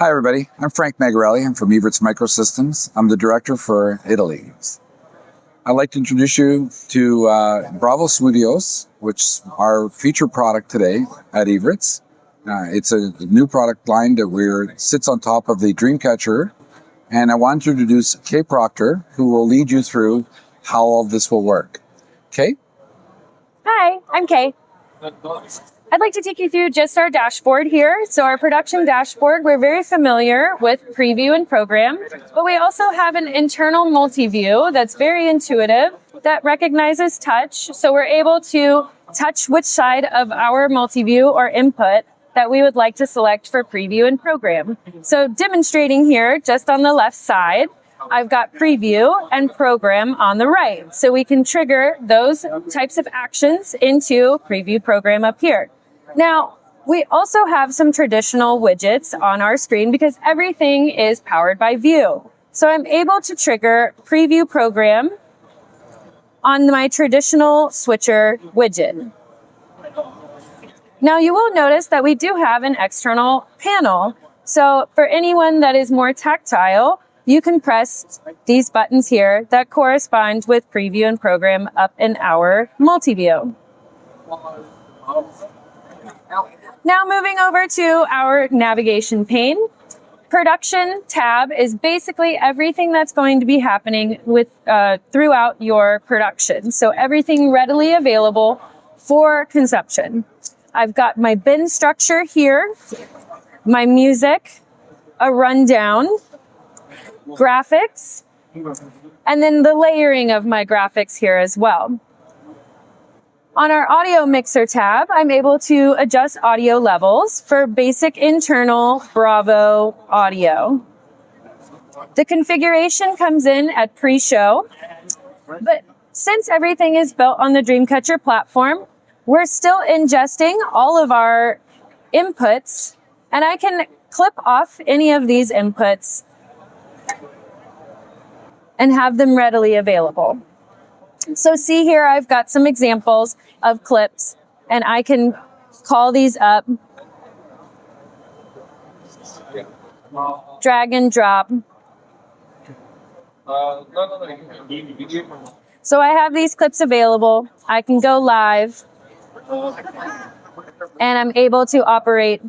Hi, everybody. I'm Frank Magarelli. I'm from Evertz Microsystems. I'm the director for Italy. I'd like to introduce you to Bravo Studios, which is our featured product today at Evertz. It's a new product line that sits on top of the Dreamcatcher. And I want to introduce Kay Proctor, who will lead you through how all this will work. Kay? Hi, I'm Kay. I'd like to take you through just our dashboard here. So our production dashboard, we're very familiar with preview and program, but we also have an internal multi-view that's very intuitive that recognizes touch. So we're able to touch which side of our multi-view or input that we would like to select for preview and program. So demonstrating here, just on the left side, I've got preview and program on the right. So we can trigger those types of actions into preview program up here. Now, we also have some traditional widgets on our screen because everything is powered by view. So I'm able to trigger preview program on my traditional switcher widget. Now you will notice that we do have an external panel. So for anyone that is more tactile, you can press these buttons here that correspond with preview and program up in our multi-view. Now moving over to our navigation pane. Production tab is basically everything that's going to be happening with throughout your production. So everything readily available for consumption. I've got my bin structure here, my music, a rundown, graphics, and then the layering of my graphics here as well. On our audio mixer tab, I'm able to adjust audio levels for basic internal Bravo audio. The configuration comes in at pre-show, but since everything is built on the Dreamcatcher platform, we're still ingesting all of our inputs, and I can clip off any of these inputs and have them readily available. So see here, I've got some examples of clips, and I can call these up, drag and drop. So I have these clips available. I can go live, and I'm able to operate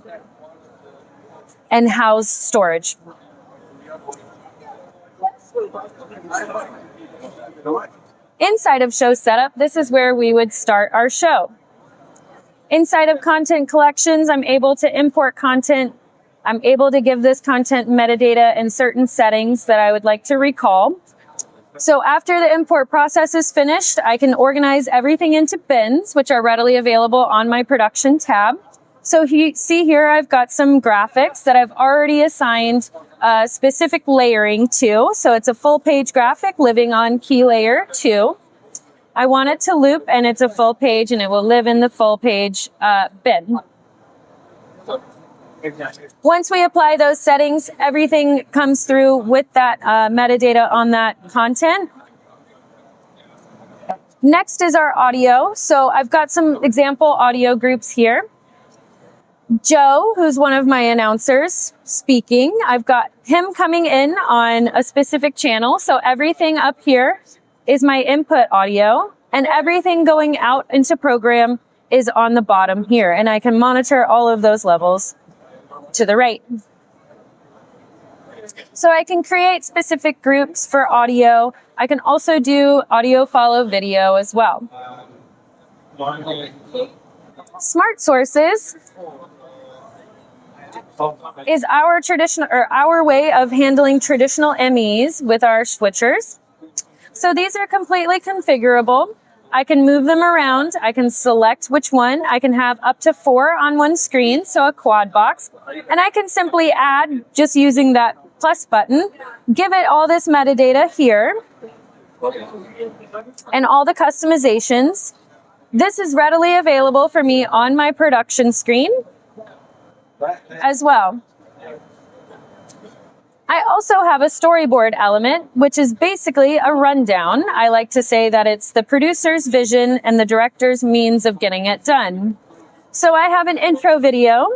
and house storage. Inside of show setup, this is where we would start our show. Inside of content collections, I'm able to import content. I'm able to give this content metadata in certain settings that I would like to recall. So after the import process is finished, I can organize everything into bins, which are readily available on my production tab. So see here, I've got some graphics that I've already assigned specific layering to. So it's a full page graphic living on key layer 2. I want it to loop, and it's a full page, and it will live in the full page bin. Once we apply those settings, everything comes through with that metadata on that content. Next is our audio. So I've got some example audio groups here. Joe, who's one of my announcers, speaking. I've got him coming in on a specific channel. So everything up here is my input audio, and everything going out into program is on the bottom here. And I can monitor all of those levels to the right. So I can create specific groups for audio. I can also do audio follow video as well. Smart sources is our traditional, or our way of handling traditional MEs with our switchers. So these are completely configurable. I can move them around. I can select which one. I can have up to 4 on one screen, so a quad box. And I can simply add, just using that plus button, give it all this metadata here and all the customizations. This is readily available for me on my production screen as well. I also have a storyboard element, which is basically a rundown. I like to say that it's the producer's vision and the director's means of getting it done. So I have an intro video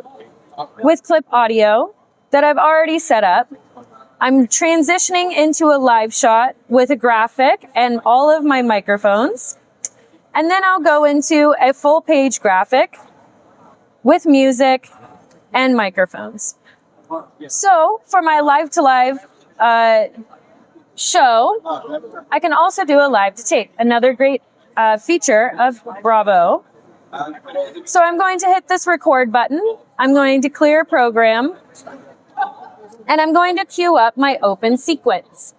with clip audio. that I've already set up. I'm transitioning into a live shot with a graphic and all of my microphones. And then I'll go into a full page graphic with music and microphones. So for my live to live show, I can also do a live to tape, another great feature of Bravo. So I'm going to hit this record button. I'm going to clear program. And I'm going to queue up my open sequence.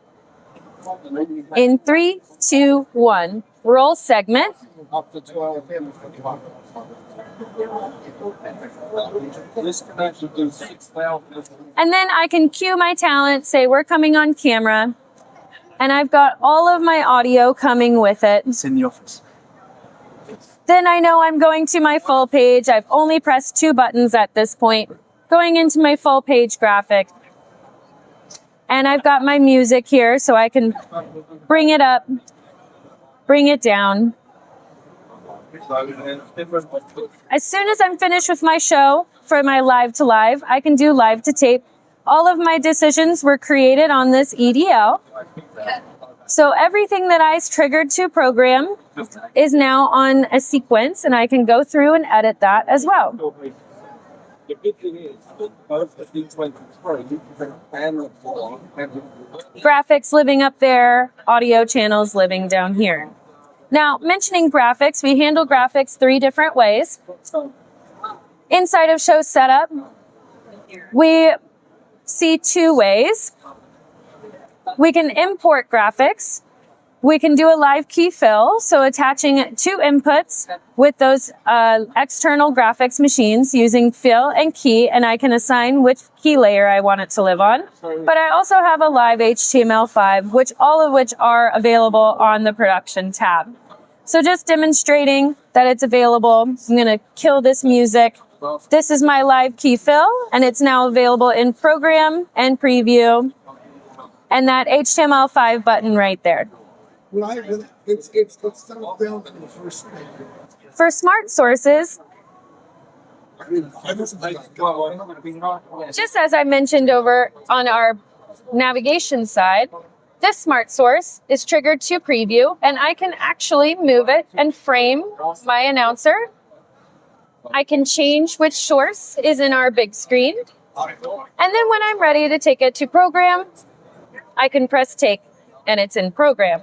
In 3, 2, 1, roll segment. And then I can cue my talent, say we're coming on camera. And I've got all of my audio coming with it. It's in the office. Then I know I'm going to my full page. I've only pressed 2 buttons at this point. Going into my full page graphic. And I've got my music here so I can bring it up, bring it down. As soon as I'm finished with my show for my live to live, I can do live to tape. All of my decisions were created on this EDL. So everything that I triggered to program is now on a sequence, and I can go through and edit that as well. The good thing is, both of these 23 and the 4 graphics living up there, audio channels living down here. Now, mentioning graphics, we handle graphics 3 different ways. Inside of show setup, we see 2 ways. We can import graphics. We can do a live key fill, so attaching 2 inputs with those external graphics machines using fill and key, and I can assign which key layer I want it to live on. But I also have a live HTML5, which all of which are available on the production tab. So just demonstrating that it's available, I'm going to kill this music. This is my live key fill, and it's now available in program and preview, and that HTML5 button right there. It's not down from the first thing. For smart sources, just as I mentioned over on our navigation side, this smart source is triggered to preview, and I can actually move it and frame my announcer. I can change which source is in our big screen. And then when I'm ready to take it to program, I can press take, and it's in program.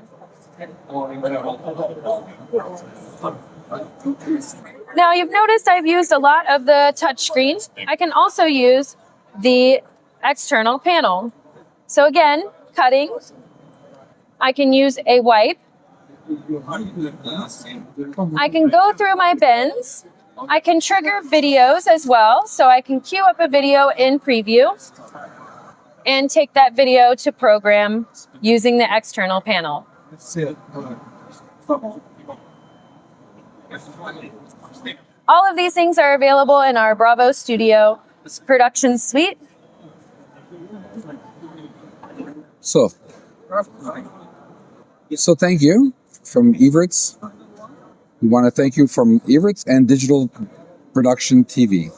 Now you've noticed I've used a lot of the touch screen. I can also use the external panel. So again, cutting. I can use a wipe. I can go through my bins. I can trigger videos as well. So I can queue up a video in preview and take that video to program using the external panel. All of these things are available in our Bravo Studio production suite. So thank you from Evertz. We want to thank you from Evertz and Digital Production TV.